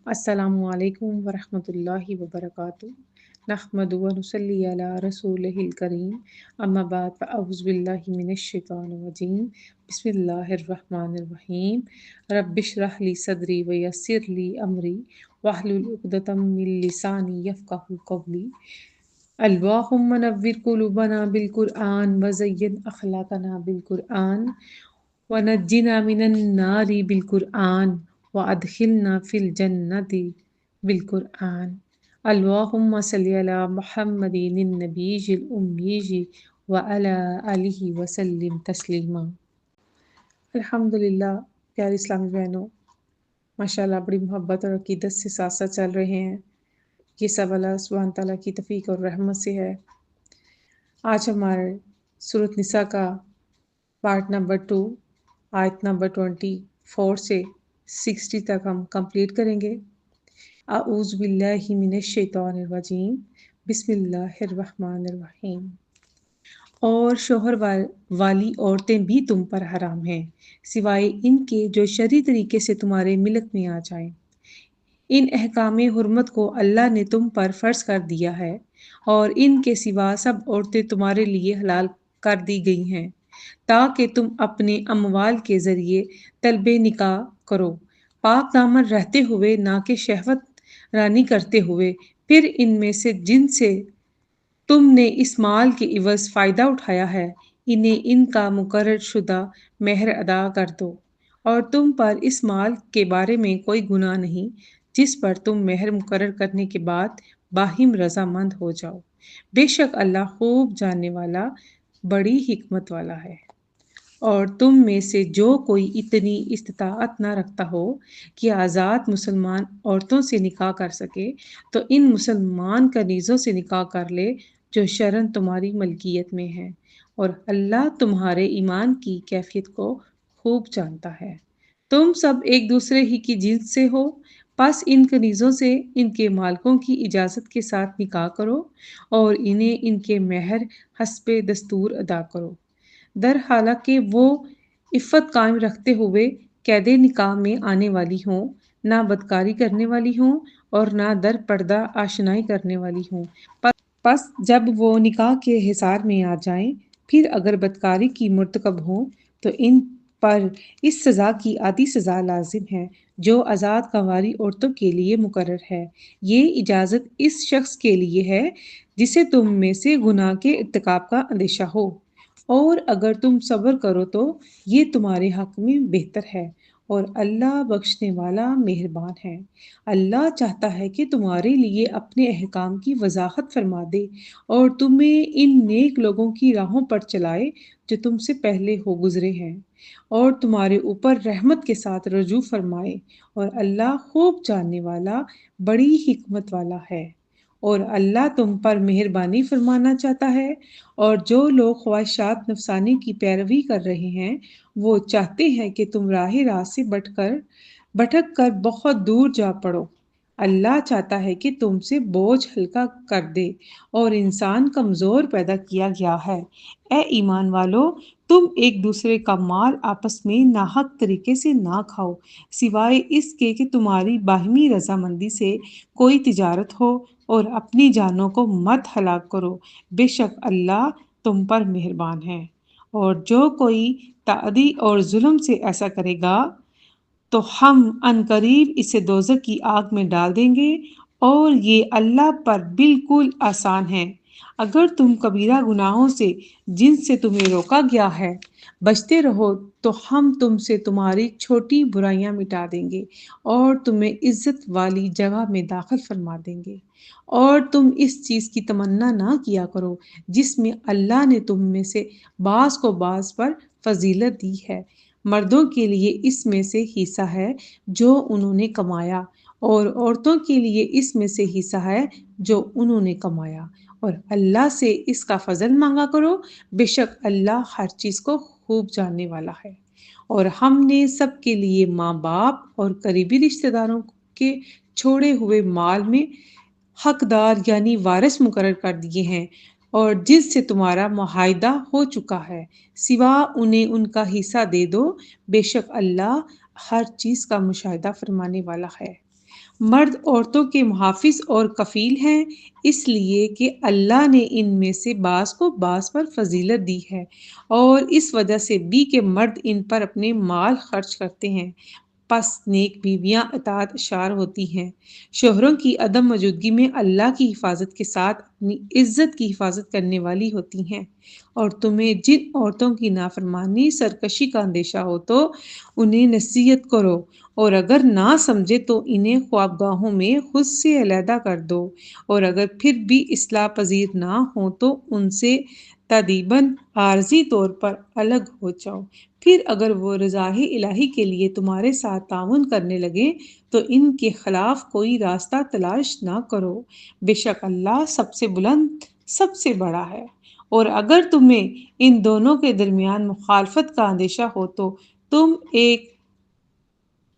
السلام علیکم ورحمۃ اللہ وبرکاتہ نحمد و نصلی علی رسولہ الکریم اما بعد فاعوذ باللہ من الشیطان الرجیم بسم اللہ الرحمن الرحیم رب اشرح لی صدری ویسر لی امری واحلل عقدۃ من لسانی یفقهوا قولی اللہم نور قلوبنا بالقرآن وزین اخلاقنا بالقرآن ونجنا من النار بالقرآن وادخلنا فی الجنت بالقرآن اللہم صلی علی محمد النبی الامی وعلی آلہ وسلم تسلیما۔ الحمدللہ پیاری اسلامی بہنوں، ماشاءاللہ بڑی محبت اور عقیدت سے ساتھ ساتھ چل رہے ہیں۔ یہ سب اللہ سبحانہ تعالیٰ کی توفیق اور رحمت سے ہے۔ آج ہمارے سورۃ نساء کا پارٹ نمبر 2 آیت نمبر 24 سے 60 تک ہم کمپلیٹ کریں گے۔ اعوذ باللہ من الشیطان الرجیم، بسم اللہ الرحمن الرحیم۔ اور شوہر والی عورتیں بھی تم پر حرام ہیں سوائے ان کے جو شرعی طریقے سے تمہارے ملک میں آ جائیں۔ ان احکام حرمت کو اللہ نے تم پر فرض کر دیا ہے اور ان کے سوا سب عورتیں تمہارے لیے حلال کر دی گئی ہیں تاکہ تم اپنے اموال کے ذریعے طلب نکاح کرو، پاک دامن رہتے ہوئے، نہ کہ شہوت رانی کرتے ہوئے۔ پھر ان میں سے جن سے تم نے اس مال کے عوض فائدہ اٹھایا ہے انہیں ان کا مقرر شدہ مہر ادا کر دو، اور تم پر اس مال کے بارے میں کوئی گناہ نہیں جس پر تم مہر مقرر کرنے کے بعد باہم رضامند ہو جاؤ۔ بے شک اللہ خوب جاننے والا، بڑی حکمت والا ہے۔ اور تم میں سے جو کوئی اتنی استطاعت نہ رکھتا ہو کہ آزاد مسلمان عورتوں سے نکاح کر سکے تو ان مسلمان کنیزوں سے نکاح کر لے جو شرعاً تمہاری ملکیت میں ہیں، اور اللہ تمہارے ایمان کی کیفیت کو خوب جانتا ہے۔ تم سب ایک دوسرے ہی کی جنس سے ہو، پس ان کنیزوں سے ان کے مالکوں کی اجازت کے ساتھ نکاح کرو اور انہیں ان کے مہر حسب دستور ادا کرو، در حالانکہ وہ عفت قائم رکھتے ہوئے قید نکاح میں آنے والی ہوں، نہ بدکاری کرنے والی ہوں اور نہ در پردہ آشنائی کرنے والی ہوں۔ پس جب وہ نکاح کے حصار میں آ جائیں، پھر اگر بدکاری کی مرتکب ہوں تو ان پر اس سزا کی آدھی سزا لازم ہے جو آزاد کنواری عورتوں کے لیے مقرر ہے۔ یہ اجازت اس شخص کے لیے ہے جسے تم میں سے گناہ کے ارتکاب کا اندیشہ ہو، اور اگر تم صبر کرو تو یہ تمہارے حق میں بہتر ہے، اور اللہ بخشنے والا مہربان ہے۔ اللہ چاہتا ہے کہ تمہارے لیے اپنے احکام کی وضاحت فرما دے اور تمہیں ان نیک لوگوں کی راہوں پر چلائے جو تم سے پہلے ہو گزرے ہیں، اور تمہارے اوپر رحمت کے ساتھ رجوع فرمائے، اور اللہ خوب جاننے والا، بڑی حکمت والا ہے۔ اور اللہ تم پر مہربانی فرمانا چاہتا ہے، اور جو لوگ خواہشات نفسانی کی پیروی کر رہے ہیں وہ چاہتے ہیں کہ تم راہ راست سے بھٹک کر بہت دور جا پڑو۔ اللہ چاہتا ہے کہ تم سے بوجھ ہلکا کر دے، اور انسان کمزور پیدا کیا گیا ہے۔ اے ایمان والو، تم ایک دوسرے کا مال آپس میں ناحق طریقے سے نہ کھاؤ سوائے اس کے کہ تمہاری باہمی رضامندی سے کوئی تجارت ہو، اور اپنی جانوں کو مت ہلاک کرو، بے شک اللہ تم پر مہربان ہے۔ اور جو کوئی تعدی اور ظلم سے ایسا کرے گا تو ہم عنقریب اسے دوزخ کی آگ میں ڈال دیں گے، اور یہ اللہ پر بالکل آسان ہے۔ اگر تم کبیرہ گناہوں سے جن سے تمہیں روکا گیا ہے بچتے رہو تو ہم تم سے تمہاری چھوٹی برائیاں مٹا دیں گے اور تمہیں عزت والی جگہ میں داخل فرما دیں گے۔ اور تم اس چیز کی تمنا نہ کیا کرو جس میں اللہ نے تم میں سے بعض کو بعض پر فضیلت دی ہے۔ مردوں کے لیے اس میں سے حصہ ہے جو انہوں نے کمایا، اور عورتوں کے لیے اس میں سے حصہ ہے جو انہوں نے کمایا، اور اللہ سے اس کا فضل مانگا کرو، بے شک اللہ ہر چیز کو خوب جاننے والا ہے۔ اور ہم نے سب کے لیے ماں باپ اور قریبی رشتہ داروں کے چھوڑے ہوئے مال میں حقدار یعنی وارث مقرر کر دیے ہیں، اور جس سے تمہارا معاہدہ ہو چکا ہے سوا انہیں ان کا حصہ دے دو، بے شک اللہ ہر چیز کا مشاہدہ فرمانے والا ہے۔ مرد عورتوں کے محافظ اور کفیل ہیں، اس لیے کہ اللہ نے ان میں سے بعض کو بعض پر فضیلت دی ہے، اور اس وجہ سے بھی کہ مرد ان پر اپنے مال خرچ کرتے ہیں، پس نیک بیویاں اطاعت اشار ہوتی ہیں۔ شوہروں کی عدم موجودگی میں اللہ کی حفاظت کے ساتھ اپنی عزت کی حفاظت کرنے والی ہوتی ہیں، اور تمہیں جن عورتوں کی نافرمانی سرکشی کا اندیشہ ہو تو انہیں نصیحت کرو، اور اگر نہ سمجھے تو انہیں خوابگاہوں میں خود سے علیحدہ کر دو، اور اگر پھر بھی اصلاح پذیر نہ ہوں تو ان سے تادیباً عارضی طور پر الگ ہو جاؤ۔ پھر اگر وہ رضائے الہی کے لیے تمہارے ساتھ تعاون کرنے لگے تو ان کے خلاف کوئی راستہ تلاش نہ کرو، بے شک اللہ سب سے بلند، سب سے بڑا ہے۔ اور اگر تمہیں ان دونوں کے درمیان مخالفت کا اندیشہ ہو تو تم ایک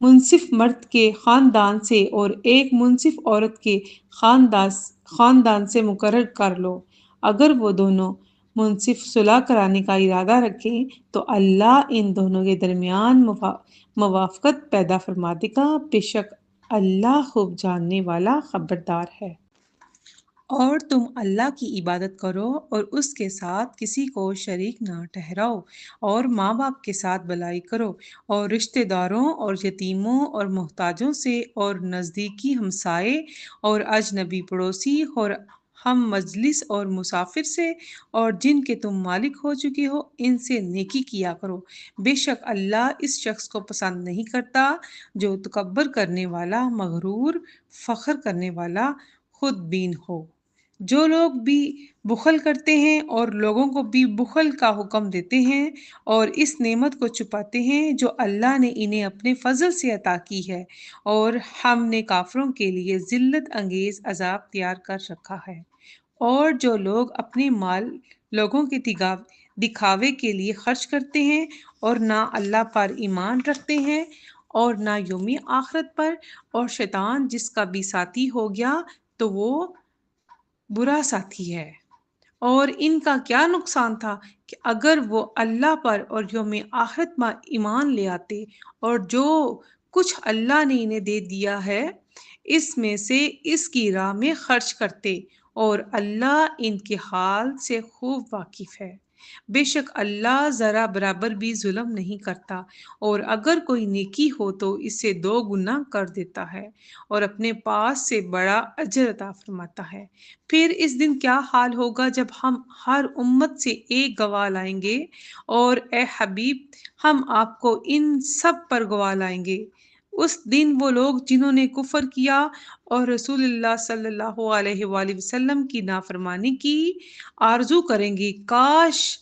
منصف مرد کے خاندان سے اور ایک منصف عورت کے خاندان سے مقرر کر لو۔ اگر وہ دونوں منصف صلح کرانے کا ارادہ رکھیں تو اللہ ان دونوں کے درمیان موافقت پیدا فرما دے گا، بے شک اللہ خوب جاننے والا خبردار ہے۔ اور تم اللہ کی عبادت کرو اور اس کے ساتھ کسی کو شریک نہ ٹھہراؤ، اور ماں باپ کے ساتھ بھلائی کرو، اور رشتہ داروں اور یتیموں اور محتاجوں سے، اور نزدیکی ہمسائے اور اجنبی پڑوسی اور ہم مجلس اور مسافر سے، اور جن کے تم مالک ہو چکے ہو ان سے نیکی کیا کرو، بے شک اللہ اس شخص کو پسند نہیں کرتا جو تکبر کرنے والا، مغرور، فخر کرنے والا، خود بین ہو۔ جو لوگ بھی بخل کرتے ہیں اور لوگوں کو بھی بخل کا حکم دیتے ہیں اور اس نعمت کو چھپاتے ہیں جو اللہ نے انہیں اپنے فضل سے عطا کی ہے، اور ہم نے کافروں کے لیے ذلت انگیز عذاب تیار کر رکھا ہے۔ اور جو لوگ اپنے مال لوگوں کے دکھاوے کے لیے خرچ کرتے ہیں اور نہ اللہ پر ایمان رکھتے ہیں اور نہ یوم آخرت پر، اور شیطان جس کا بھی ساتھی ہو گیا تو وہ برا ساتھی ہے۔ اور ان کا کیا نقصان تھا کہ اگر وہ اللہ پر اور یوم آخرت میں ایمان لے آتے اور جو کچھ اللہ نے انہیں دے دیا ہے اس میں سے اس کی راہ میں خرچ کرتے، اور اللہ ان کے حال سے خوب واقف ہے۔ بے شک اللہ ذرا برابر بھی ظلم نہیں کرتا، اور اگر کوئی نیکی ہو تو اسے 2 گنا کر دیتا ہے، اور اپنے پاس سے بڑا اجر عطا فرماتا ہے۔ پھر اس دن کیا حال ہوگا جب ہم ہر امت سے ایک گواہ لائیں گے، اور اے حبیب ہم آپ کو ان سب پر گواہ لائیں گے۔ اس دن وہ لوگ جنہوں نے کفر کیا اور رسول اللہ صلی اللہ علیہ وآلہ وسلم کی نافرمانی کی آرزو کریں گے کاش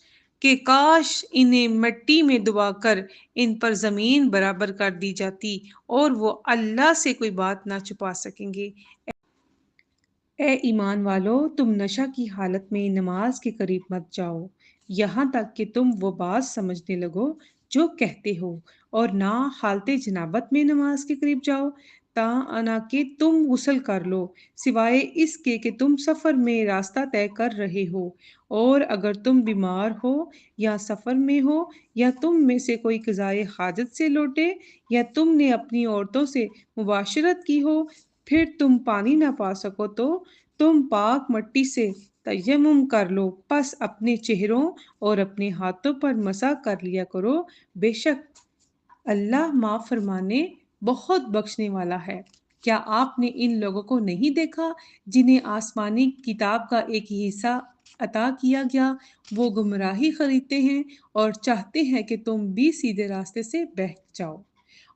انہیں مٹی میں دبا کر ان پر زمین برابر کر دی جاتی، اور وہ اللہ سے کوئی بات نہ چھپا سکیں گے۔ اے ایمان والو، تم نشہ کی حالت میں نماز کے قریب مت جاؤ یہاں تک کہ تم وہ بات سمجھنے لگو جو کہتے ہو، اور نہ حالت جنابت میں نماز کے قریب جاؤ تاں کہ تم غسل کر لو، سوائے اس کے کہ تم سفر میں راستہ طے کر رہے ہو، اور اگر تم بیمار ہو یا سفر میں ہو، یا تم میں سے کوئی قضائے حاجت سے لوٹے، یا تم نے اپنی عورتوں سے مباشرت کی ہو، پھر تم پانی نہ پا سکو تو تم پاک مٹی سے تیمم کر لو، پس اپنے چہروں اور اپنے ہاتھوں پر مسح کر لیا کرو، بے شک اللہ معاف فرمانے بہت بخشنے والا ہے۔ کیا آپ نے ان لوگوں کو نہیں دیکھا جنہیں آسمانی کتاب کا ایک ہی حصہ عطا کیا گیا؟ وہ گمراہی خریدتے ہیں اور چاہتے ہیں کہ تم بھی سیدھے راستے سے بہک جاؤ،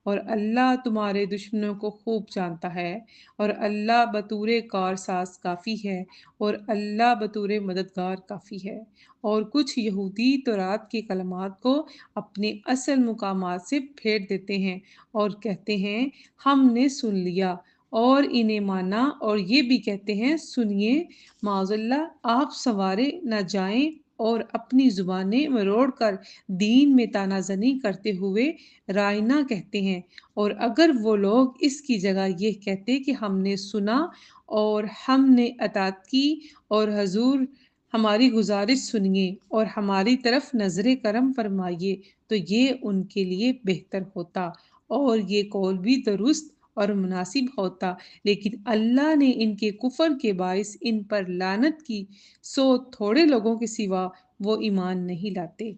اور اللہ تمہارے دشمنوں کو خوب جانتا ہے، اور اللہ بطور کارساز کافی ہے، اور اللہ بطور مددگار کافی ہے۔ اور کچھ یہودی تورات کی کلمات کو اپنے اصل مقامات سے پھیر دیتے ہیں اور کہتے ہیں ہم نے سن لیا اور انہیں مانا، اور یہ بھی کہتے ہیں سنیے، معاذ اللہ آپ سنوارے نہ جائیں، اور اپنی زبانیں مروڑ کر دین میں تانہ زنی کرتے ہوئے رائنا کہتے ہیں۔ اور اگر وہ لوگ اس کی جگہ یہ کہتے کہ ہم نے سنا اور ہم نے اطاعت کی، اور حضور ہماری گزارش سنیے اور ہماری طرف نظر کرم فرمائیے، تو یہ ان کے لیے بہتر ہوتا، اور یہ قول بھی درست اور مناسب ہوتا، لیکن اللہ نے ان کے کفر کے باعث ان پر لعنت کی، سو تھوڑے لوگوں کے سوا وہ ایمان نہیں لاتے۔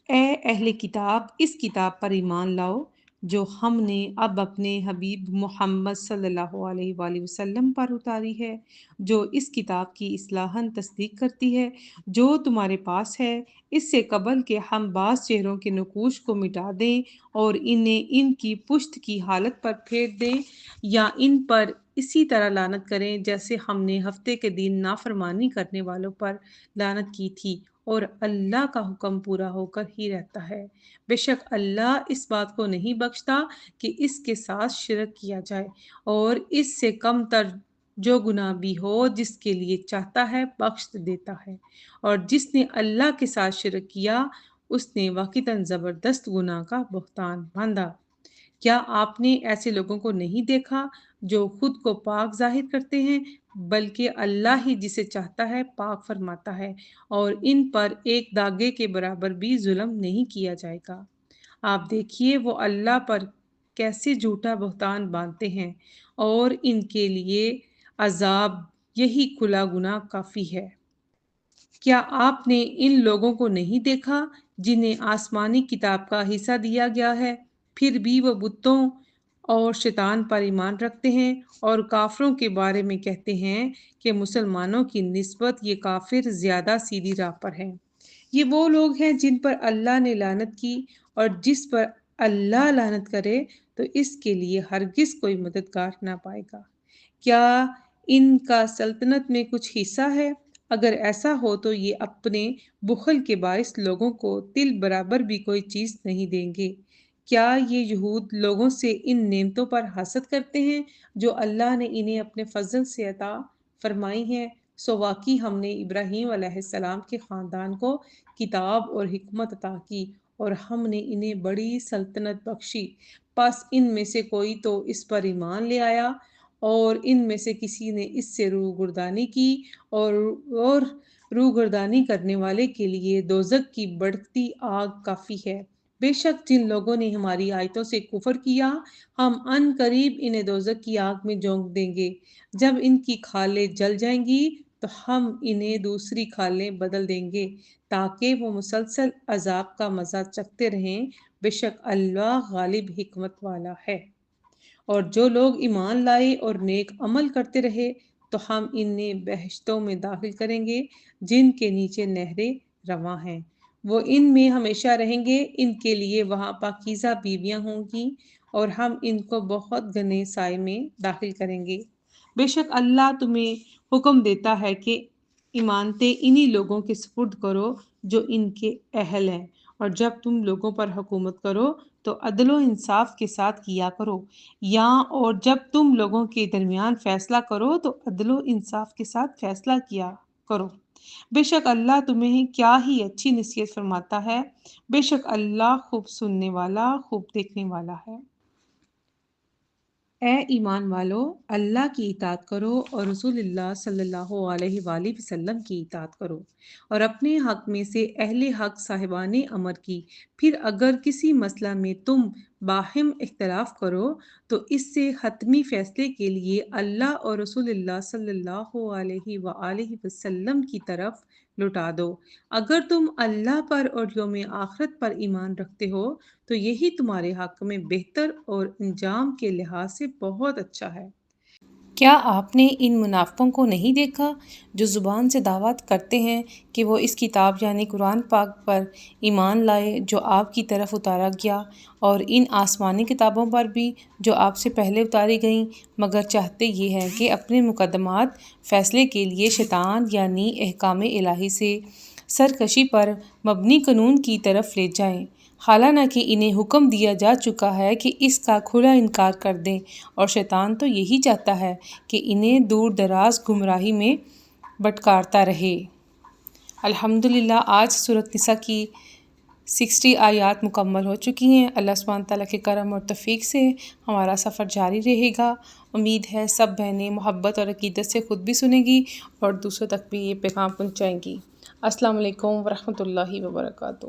اے اہل کتاب، اس کتاب پر ایمان لاؤ جو ہم نے اب اپنے حبیب محمد صلی اللہ علیہ وآلہ وسلم پر اتاری ہے، جو اس کتاب کی اصلاحاً تصدیق کرتی ہے جو تمہارے پاس ہے، اس سے قبل کہ ہم بعض چہروں کے نقوش کو مٹا دیں اور انہیں ان کی پشت کی حالت پر پھیر دیں یا ان پر اسی طرح لعنت کریں جیسے ہم نے ہفتے کے دن نافرمانی کرنے والوں پر لعنت کی تھی، اور اللہ کا حکم پورا ہو کر ہی رہتا ہے۔ بے شک اللہ اس بات کو نہیں بخشتا کہ اس کے ساتھ شرک کیا جائے، اور اس سے کم تر جو گناہ بھی ہو جس کے لیے چاہتا ہے بخش دیتا ہے، اور جس نے اللہ کے ساتھ شرک کیا اس نے واقعتاً زبردست گناہ کا بہتان باندھا۔ کیا آپ نے ایسے لوگوں کو نہیں دیکھا جو خود کو پاک ظاہر کرتے ہیں، بلکہ اللہ ہی جسے چاہتا ہے پاک فرماتا ہے، اور ان پر ایک داغے کے برابر بھی ظلم نہیں کیا جائے گا۔ آپ دیکھیے وہ اللہ پر کیسے جھوٹا بہتان باندھتے ہیں، اور ان کے لیے عذاب یہی کھلا گناہ کافی ہے۔ کیا آپ نے ان لوگوں کو نہیں دیکھا جنہیں آسمانی کتاب کا حصہ دیا گیا ہے، پھر بھی وہ بتوں اور شیطان پر ایمان رکھتے ہیں، اور کافروں کے بارے میں کہتے ہیں کہ مسلمانوں کی نسبت یہ کافر زیادہ سیدھی راہ پر ہیں۔ یہ وہ لوگ ہیں جن پر اللہ نے لعنت کی، اور جس پر اللہ لعنت کرے تو اس کے لیے ہرگز کوئی مددگار نہ پائے گا۔ کیا ان کا سلطنت میں کچھ حصہ ہے؟ اگر ایسا ہو تو یہ اپنے بخل کے باعث لوگوں کو تل برابر بھی کوئی چیز نہیں دیں گے۔ کیا یہ یہود لوگوں سے ان نعمتوں پر حسد کرتے ہیں جو اللہ نے انہیں اپنے فضل سے عطا فرمائی ہیں؟ سو واقعی ہم نے ابراہیم علیہ السلام کے خاندان کو کتاب اور حکمت عطا کی، اور ہم نے انہیں بڑی سلطنت بخشی، پس ان میں سے کوئی تو اس پر ایمان لے آیا اور ان میں سے کسی نے اس سے روگردانی کی، اور روگردانی کرنے والے کے لیے دوزخ کی بڑھتی آگ کافی ہے۔ بے شک جن لوگوں نے ہماری آیتوں سے کفر کیا، ہم ان قریب انہیں دوزخ کی آگ میں جھونک دیں گے۔ جب ان کی کھالیں جل جائیں گی تو ہم انہیں دوسری کھالیں بدل دیں گے تاکہ وہ مسلسل عذاب کا مزہ چکھتے رہیں۔ بے شک اللہ غالب حکمت والا ہے۔ اور جو لوگ ایمان لائے اور نیک عمل کرتے رہے تو ہم انہیں بہشتوں میں داخل کریں گے جن کے نیچے نہریں رواں ہیں، وہ ان میں ہمیشہ رہیں گے، ان کے لیے وہاں پاکیزہ بیویاں ہوں گی، اور ہم ان کو بہت گھنے سائے میں داخل کریں گے۔ بے شک اللہ تمہیں حکم دیتا ہے کہ ایمانتیں انہی لوگوں کے سپرد کرو جو ان کے اہل ہیں، اور جب تم لوگوں پر حکومت کرو تو عدل و انصاف کے ساتھ کیا کرو، اور جب تم لوگوں کے درمیان فیصلہ کرو تو عدل و انصاف کے ساتھ فیصلہ کیا کرو۔ بے شک اللہ تمہیں کیا ہی اچھی نصیحت فرماتا ہے، بے شک اللہ خوب سننے والا، خوب دیکھنے والا ہے۔ اے ایمان والو، اللہ کی اطاعت کرو اور رسول اللہ صلی اللہ علیہ وآلہ وسلم کی اطاعت کرو، اور اپنے حق میں سے اہل حق صاحبان امر کی۔ پھر اگر کسی مسئلہ میں تم باہم اختلاف کرو تو اس سے حتمی فیصلے کے لیے اللہ اور رسول اللہ صلی اللہ علیہ وآلہ وسلم کی طرف لوٹا دو۔ اگر تم اللہ پر اور یوم آخرت پر ایمان رکھتے ہو تو یہی تمہارے حق میں بہتر اور انجام کے لحاظ سے بہت اچھا ہے۔ کیا آپ نے ان منافقوں کو نہیں دیکھا جو زبان سے دعویٰ کرتے ہیں کہ وہ اس کتاب یعنی قرآن پاک پر ایمان لائے جو آپ کی طرف اتارا گیا، اور ان آسمانی کتابوں پر بھی جو آپ سے پہلے اتاری گئیں، مگر چاہتے یہ ہیں کہ اپنے مقدمات فیصلے کے لیے شیطان یعنی احکام الہی سے سرکشی پر مبنی قانون کی طرف لے جائیں، حالانکہ انہیں حکم دیا جا چکا ہے کہ اس کا کھلا انکار کر دیں، اور شیطان تو یہی چاہتا ہے کہ انہیں دور دراز گمراہی میں بھٹکاتا رہے۔ الحمدللہ آج سورۃ نساء کی 60 آیات مکمل ہو چکی ہیں۔ اللہ سبحانہ تعالیٰ کے کرم اور توفیق سے ہمارا سفر جاری رہے گا۔ امید ہے سب بہنیں محبت اور عقیدت سے خود بھی سنیں گی اور دوسروں تک بھی یہ پیغام پہنچائیں گی۔ السلام علیکم ورحمۃ اللہ وبرکاتہ۔